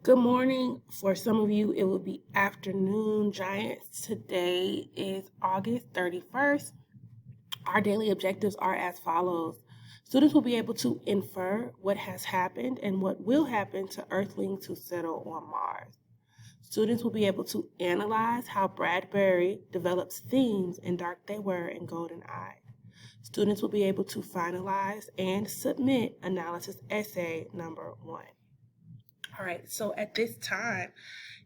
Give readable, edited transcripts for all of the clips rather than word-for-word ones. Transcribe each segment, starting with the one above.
Good morning. For some of you, it will be afternoon, Giants. Today is August 31st. Our daily objectives are as follows. Students will be able to infer what has happened and what will happen to Earthlings who settle on Mars. Students will be able to analyze how Bradbury develops themes in Dark They Were and Golden Eye. Students will be able to finalize and submit analysis essay number 1. All right, so at this time,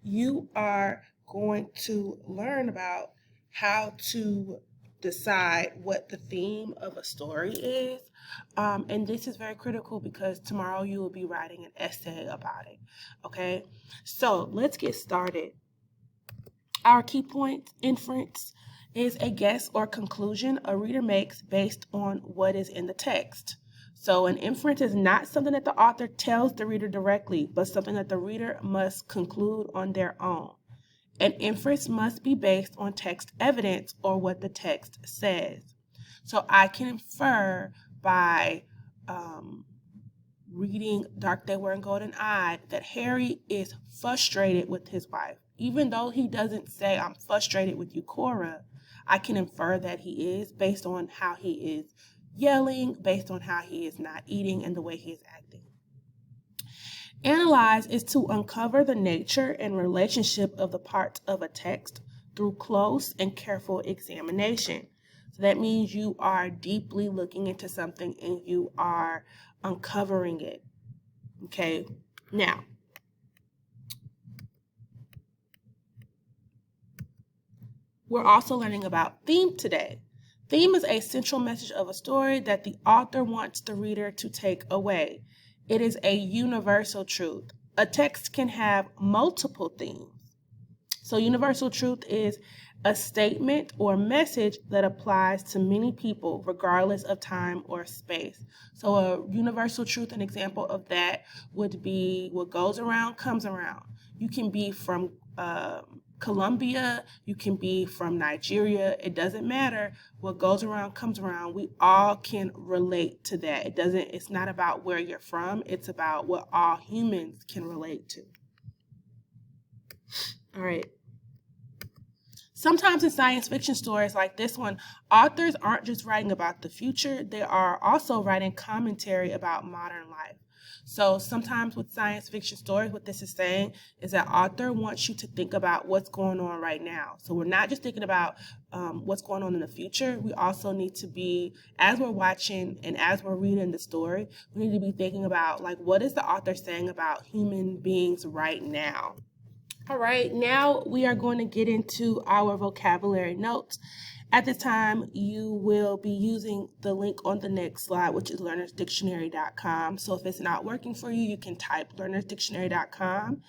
you are going to learn about how to decide what the theme of a story is. And this is very critical because tomorrow you will be writing an essay about it. Okay, so let's get started. Our key point inference is a guess or conclusion a reader makes based on what is in the text. So an inference is not something that the author tells the reader directly, but something that the reader must conclude on their own. An inference must be based on text evidence or what the text says. So I can infer by reading Dark They Were and Golden Eye that Harry is frustrated with his wife. Even though he doesn't say, "I'm frustrated with you, Cora," I can infer that he is based on how he is yelling, based on how he is not eating and the way he is acting. Analyze is to uncover the nature and relationship of the parts of a text through close and careful examination. So that means you are deeply looking into something and you are uncovering it. Okay, now, we're also learning about theme today. Theme is a central message of a story that the author wants the reader to take away. It is a universal truth. A text can have multiple themes. So universal truth is a statement or message that applies to many people regardless of time or space. So a universal truth, an example of that would be what goes around comes around. You can be from Colombia, you can be from Nigeria, it doesn't matter. What goes around comes around. We all can relate to that. It's not about where you're from, it's about what all humans can relate to. All right. Sometimes in science fiction stories like this one, authors aren't just writing about the future, they are also writing commentary about modern life. So sometimes with science fiction stories, what this is saying is that author wants you to think about what's going on right now. So we're not just thinking about what's going on in the future. We also need to be, as we're watching and as we're reading the story, we need to be thinking about, like, what is the author saying about human beings right now? All right, now we are going to get into our vocabulary notes. At this time, you will be using the link on the next slide, which is learnersdictionary.com. So if it's not working for you, you can type learnersdictionary.com,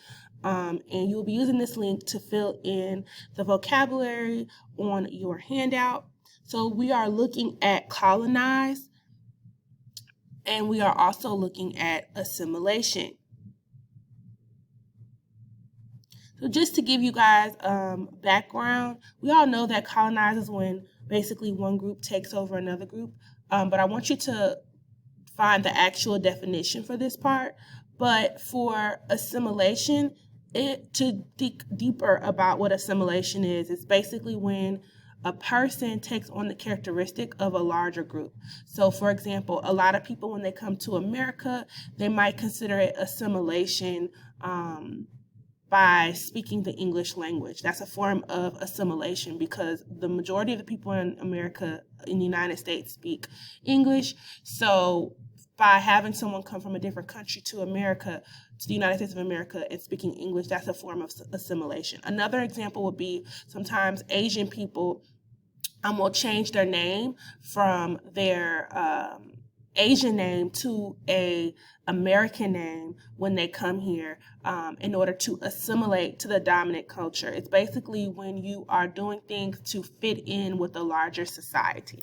and you'll be using this link to fill in the vocabulary on your handout. So we are looking at colonize, and we are also looking at assimilation. So just to give you guys background, we all know that colonize is when basically one group takes over another group, but I want you to find the actual definition for this part. But for assimilation, to think deeper about what assimilation is, it's basically when a person takes on the characteristic of a larger group. So for example, a lot of people when they come to America, they might consider it assimilation by speaking the English language. That's a form of assimilation because the majority of the people in America, in the United States, speak English. So by having someone come from a different country to America, to the United States of America, and speaking English, that's a form of assimilation. Another example would be sometimes Asian people will change their name from their Asian name to a American name when they come here in order to assimilate to the dominant culture. It's basically when you are doing things to fit in with a larger society.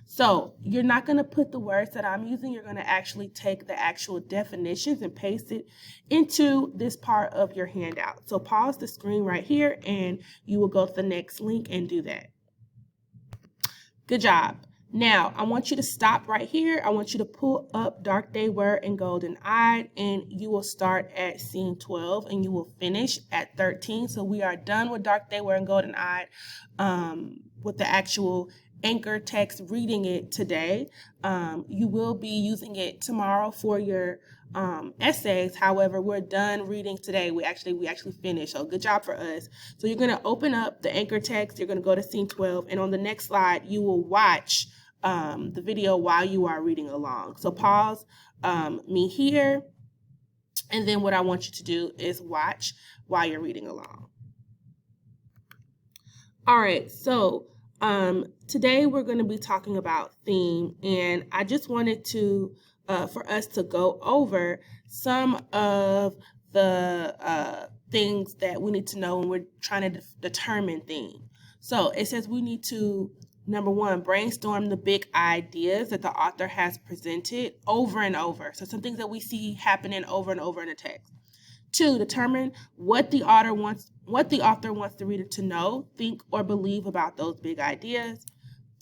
So you're not going to put the words that I'm using, you're going to actually take the actual definitions and paste it into this part of your handout. So pause the screen right here and you will go to the next link and do that. Good job. Now, I want you to stop right here. I want you to pull up Dark They Were and Golden Eyed, and you will start at scene 12 and you will finish at 13. So we are done with Dark They Were and Golden Eyed with the actual anchor text, reading it today. You will be using it tomorrow for your essays. However, we're done reading today. We actually finished. So good job for us. So you're going to open up the anchor text. You're going to go to scene 12, and on the next slide, you will watch the video while you are reading along. So pause me here, and then what I want you to do is watch while you're reading along. All right, so today we're going to be talking about theme, and I just wanted to for us to go over some of the things that we need to know when we're trying to determine theme. So it says we need to, number one, brainstorm the big ideas that the author has presented over and over. So some things that we see happening over and over in the text. 2, determine what the author wants the reader to know, think, or believe about those big ideas.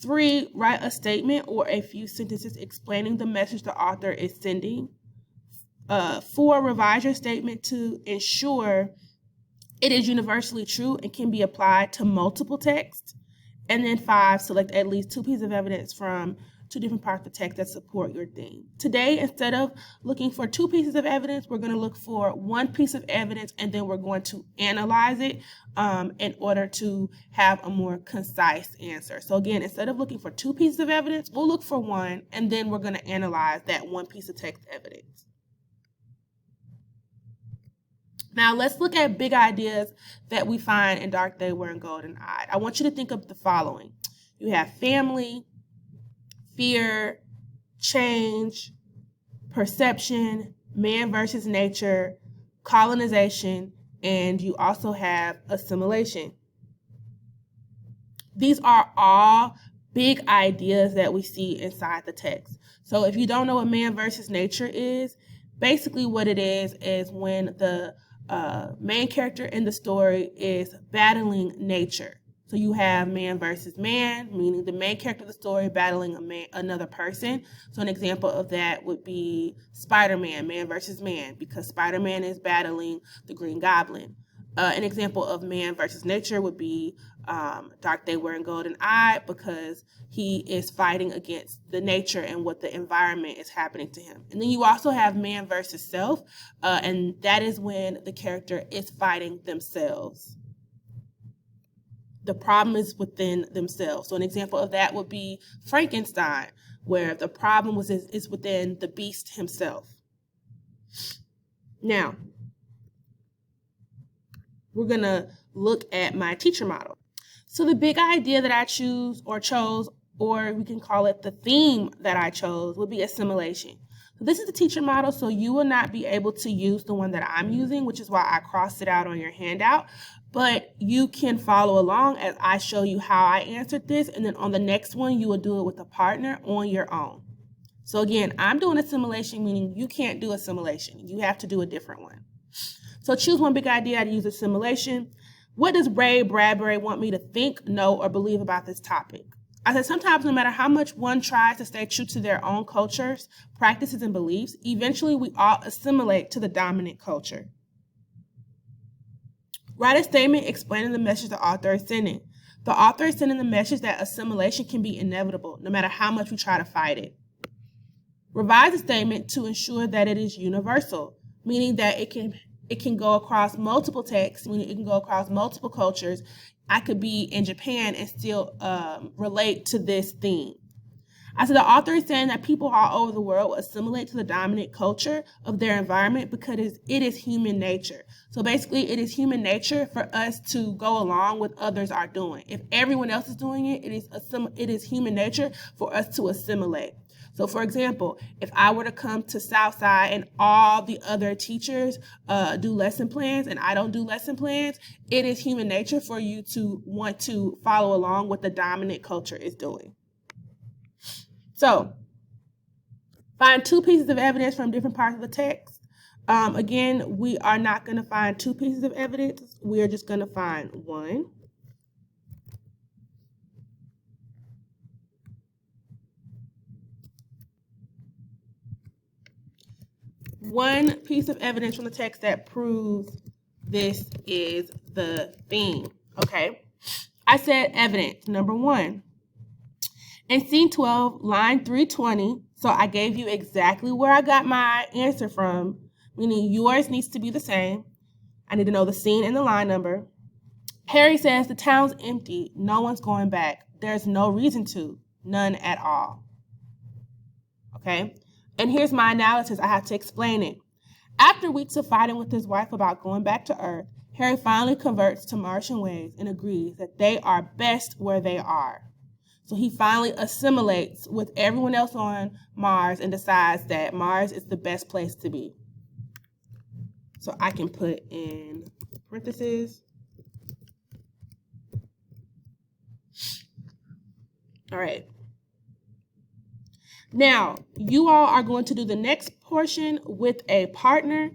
3, write a statement or a few sentences explaining the message the author is sending. 4, revise your statement to ensure it is universally true and can be applied to multiple texts. And then 5, select at least 2 pieces of evidence from 2 different parts of the text that support your theme. Today, instead of looking for 2 pieces of evidence, we're going to look for 1 piece of evidence, and then we're going to analyze it in order to have a more concise answer. So again, instead of looking for 2 pieces of evidence, we'll look for 1, and then we're going to analyze that 1 piece of text evidence. Now, let's look at big ideas that we find in Dark They Were and Golden Eyed. I want you to think of the following. You have family, fear, change, perception, man versus nature, colonization, and you also have assimilation. These are all big ideas that we see inside the text. So if you don't know what man versus nature is, basically what it is when the main character in the story is battling nature. So you have man versus man, meaning the main character of the story battling another person. So an example of that would be Spider-Man, man versus man, because Spider-Man is battling the Green Goblin. An example of man versus nature would be Dark They Were and Golden Eyed, because he is fighting against the nature and what the environment is happening to him. And then you also have man versus self, and that is when the character is fighting themselves. The problem is within themselves. So an example of that would be Frankenstein, where the problem is within the beast himself. Now, we're going to look at my teacher model. So the big idea that I chose, or we can call it the theme that I chose, would be assimilation. So this is the teacher model, so you will not be able to use the one that I'm using, which is why I crossed it out on your handout. But you can follow along as I show you how I answered this, and then on the next one, you will do it with a partner on your own. So again, I'm doing assimilation, meaning you can't do assimilation. You have to do a different one. So choose one big idea to use assimilation. What does Ray Bradbury want me to think, know, or believe about this topic? I said sometimes no matter how much one tries to stay true to their own cultures, practices, and beliefs, eventually we all assimilate to the dominant culture. Write a statement explaining the message the author is sending. The author is sending the message that assimilation can be inevitable, no matter how much we try to fight it. Revise a statement to ensure that it is universal, meaning that it can go across multiple texts, meaning it can go across multiple cultures. I could be in Japan and still relate to this theme. I said the author is saying that people all over the world will assimilate to the dominant culture of their environment because it is human nature. So basically, it is human nature for us to go along with others are doing. If everyone else is doing it, it is human nature for us to assimilate. So for example, if I were to come to Southside and all the other teachers do lesson plans and I don't do lesson plans, it is human nature for you to want to follow along what the dominant culture is doing. So find 2 pieces of evidence from different parts of the text. Again, we are not going to find 2 pieces of evidence. We are just going to find 1. one piece of evidence from the text that proves this is the theme, okay? I said evidence, number 1. In scene 12, line 320, so I gave you exactly where I got my answer from, meaning yours needs to be the same. I need to know the scene and the line number. Harry says the town's empty. No one's going back. There's no reason to. None at all. Okay? And here's my analysis. I have to explain it. After weeks of fighting with his wife about going back to Earth, Harry finally converts to Martian ways and agrees that they are best where they are. So he finally assimilates with everyone else on Mars and decides that Mars is the best place to be. So I can put in parentheses. All right. Now, you all are going to do the next portion with a partner,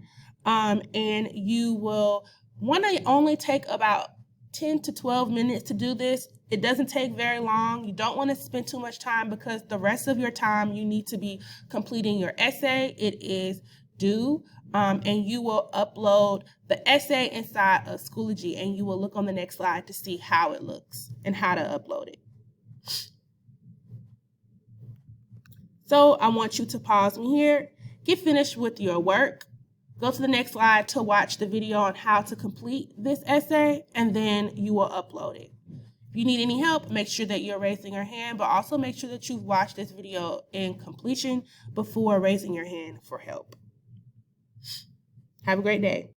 and you will want to only take about 10 to 12 minutes to do this. It doesn't take very long. You don't want to spend too much time because the rest of your time you need to be completing your essay. It is due, and you will upload the essay inside of Schoology, and you will look on the next slide to see how it looks and how to upload it. So I want you to pause me here, get finished with your work, go to the next slide to watch the video on how to complete this essay, and then you will upload it. If you need any help, make sure that you're raising your hand, but also make sure that you've watched this video in completion before raising your hand for help. Have a great day.